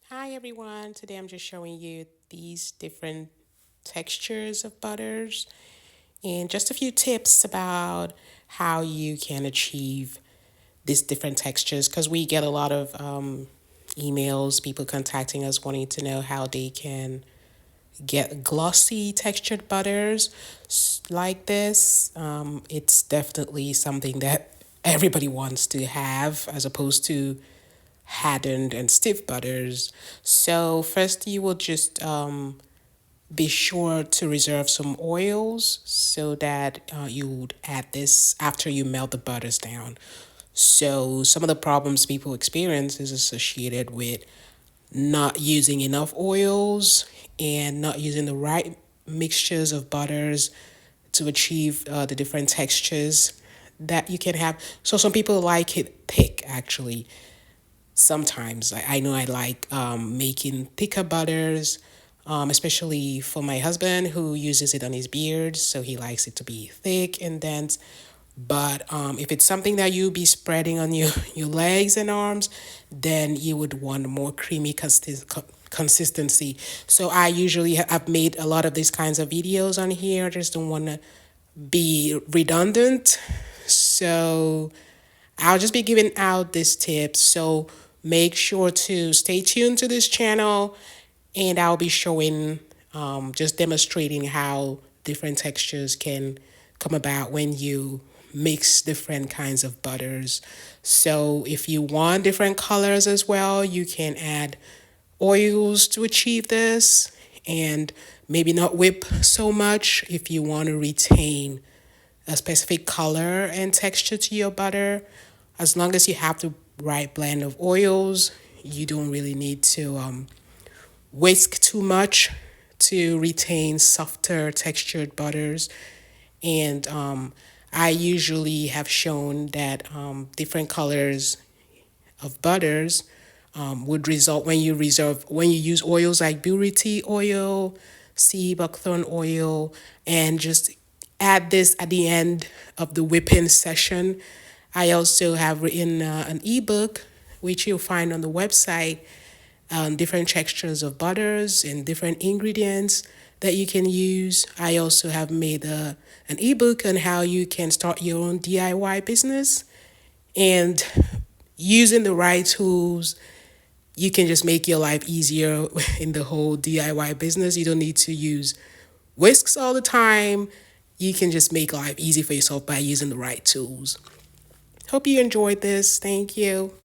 Hi everyone, today I'm just showing you these different textures of butters and just a few tips about how you can achieve these different textures because we get a lot of emails, people contacting us wanting to know how they can get glossy textured butters like this. It's definitely something that everybody wants to have as opposed to hardened and stiff butters. So first you will just be sure to reserve some oils so that you would add this after you melt the butters down. So some of the problems people experience is associated with not using enough oils and not using the right mixtures of butters to achieve the different textures that you can have. So some people like it thick actually. Sometimes I know I like making thicker butters, especially for my husband who uses it on his beard, so he likes it to be thick and dense. But if it's something that you be spreading on your legs and arms, then you would want more creamy consistency. So I usually have made a lot of these kinds of videos on here. I just don't want to be redundant. So I'll just be giving out these tips. So make sure to stay tuned to this channel and I'll be showing, just demonstrating how different textures can come about when you mix different kinds of butters. So if you want different colors as well, you can add oils to achieve this and maybe not whip so much if you want to retain a specific color and texture to your butter. As long as you have the right blend of oils, you don't really need to whisk too much to retain softer textured butters. And I usually have shown that different colors of butters would result when you use oils like burity oil, sea buckthorn oil, and just add this at the end of the whipping session. I also have written an ebook which you'll find on the website, different textures of butters and different ingredients that you can use. I also have made an ebook on how you can start your own DIY business, and using the right tools, you can just make your life easier in the whole DIY business. You don't need to use whisks all the time. You can just make life easy for yourself by using the right tools. Hope you enjoyed this. Thank you.